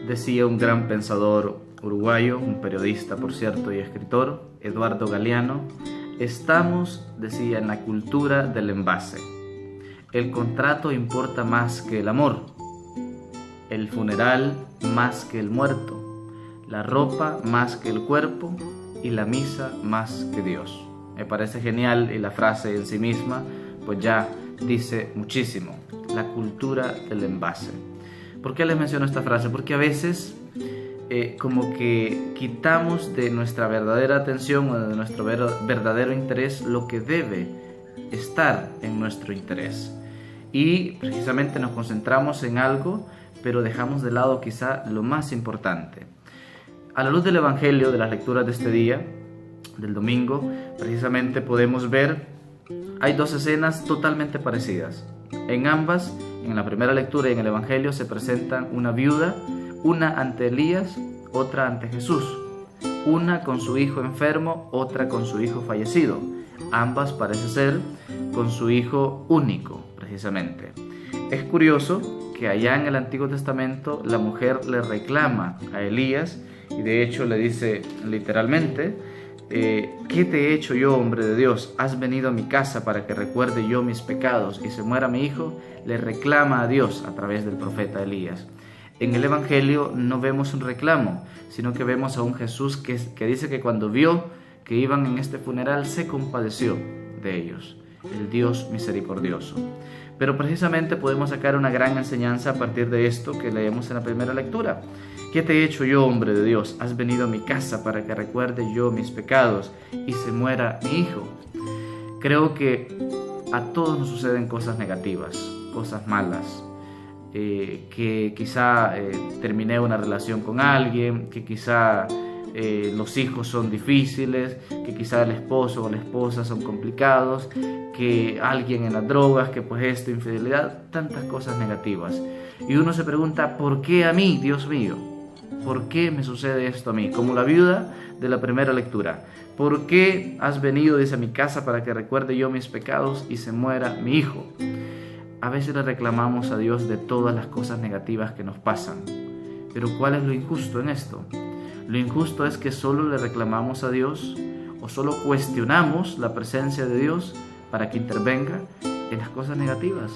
Decía un gran pensador uruguayo, un periodista por cierto y escritor, Eduardo Galeano: estamos, decía, en la cultura del envase. El contrato importa más que el amor, el funeral más que el muerto, la ropa más que el cuerpo y la misa más que Dios. Me parece genial, y la frase en sí misma pues ya dice muchísimo. La cultura del envase. ¿Por qué les menciono esta frase? Porque a veces como que quitamos de nuestra verdadera atención o de nuestro verdadero interés lo que debe estar en nuestro interés, y precisamente nos concentramos en algo pero dejamos de lado quizá lo más importante. A la luz del Evangelio, de las lecturas de este día, del domingo, precisamente podemos ver, hay dos escenas totalmente parecidas. En ambas, en la primera lectura y en el Evangelio, se presentan una viuda, una ante Elías, otra ante Jesús, una con su hijo enfermo, otra con su hijo fallecido. Ambas parece ser con su hijo único, precisamente. Es curioso que allá en el Antiguo Testamento la mujer le reclama a Elías, y de hecho le dice literalmente: ¿qué te he hecho yo, hombre de Dios? ¿Has venido a mi casa para que recuerde yo mis pecados y se muera mi hijo? Le reclama a Dios a través del profeta Elías. En el Evangelio no vemos un reclamo, sino que vemos a un Jesús que dice que cuando vio que iban en este funeral se compadeció de ellos, el Dios misericordioso. Pero precisamente podemos sacar una gran enseñanza a partir de esto que leemos en la primera lectura. ¿Qué te he hecho yo, hombre de Dios? Has venido a mi casa para que recuerde yo mis pecados y se muera mi hijo. Creo que a todos nos suceden cosas negativas, cosas malas, que quizá terminé una relación con alguien, que quizá los hijos son difíciles, que quizá el esposo o la esposa son complicados, que alguien en las drogas, que pues esto, infidelidad, tantas cosas negativas. Y uno se pregunta: ¿por qué a mí, Dios mío? ¿Por qué me sucede esto a mí? Como la viuda de la primera lectura. ¿Por qué has venido, dice, a mi casa para que recuerde yo mis pecados y se muera mi hijo? A veces le reclamamos a Dios de todas las cosas negativas que nos pasan. Pero ¿cuál es lo injusto en esto? Lo injusto es que solo le reclamamos a Dios o solo cuestionamos la presencia de Dios para que intervenga en las cosas negativas.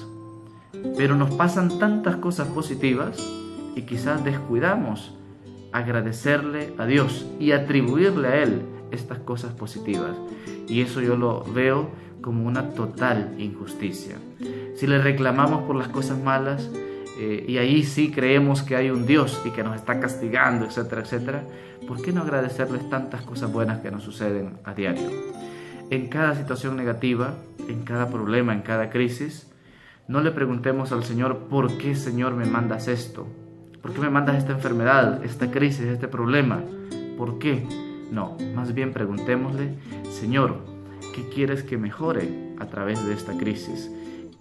Pero nos pasan tantas cosas positivas y quizás descuidamos agradecerle a Dios y atribuirle a Él estas cosas positivas. Y eso yo lo veo como una total injusticia. Si le reclamamos por las cosas malas, y ahí sí creemos que hay un Dios y que nos está castigando, etcétera, etcétera, ¿por qué no agradecerles tantas cosas buenas que nos suceden a diario? En cada situación negativa, en cada problema, en cada crisis, no le preguntemos al Señor: ¿por qué, Señor, me mandas esto? ¿Por qué me mandas esta enfermedad, esta crisis, este problema? ¿Por qué? No, más bien preguntémosle: Señor, ¿qué quieres que mejore a través de esta crisis?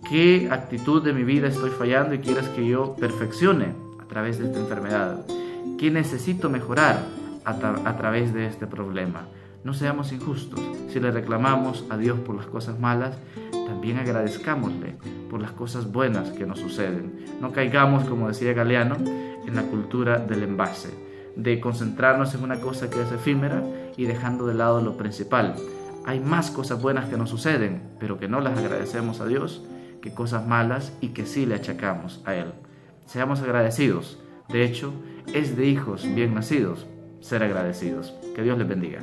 ¿Qué actitud de mi vida estoy fallando y quieres que yo perfeccione a través de esta enfermedad? ¿Qué necesito mejorar a través de este problema? No seamos injustos. Si le reclamamos a Dios por las cosas malas, también agradezcámosle por las cosas buenas que nos suceden. No caigamos, como decía Galeano, en la cultura del envase, de concentrarnos en una cosa que es efímera y dejando de lado lo principal. Hay más cosas buenas que nos suceden, pero que no las agradecemos a Dios, que cosas malas y que sí le achacamos a Él. Seamos agradecidos. De hecho, es de hijos bien nacidos ser agradecidos. Que Dios les bendiga.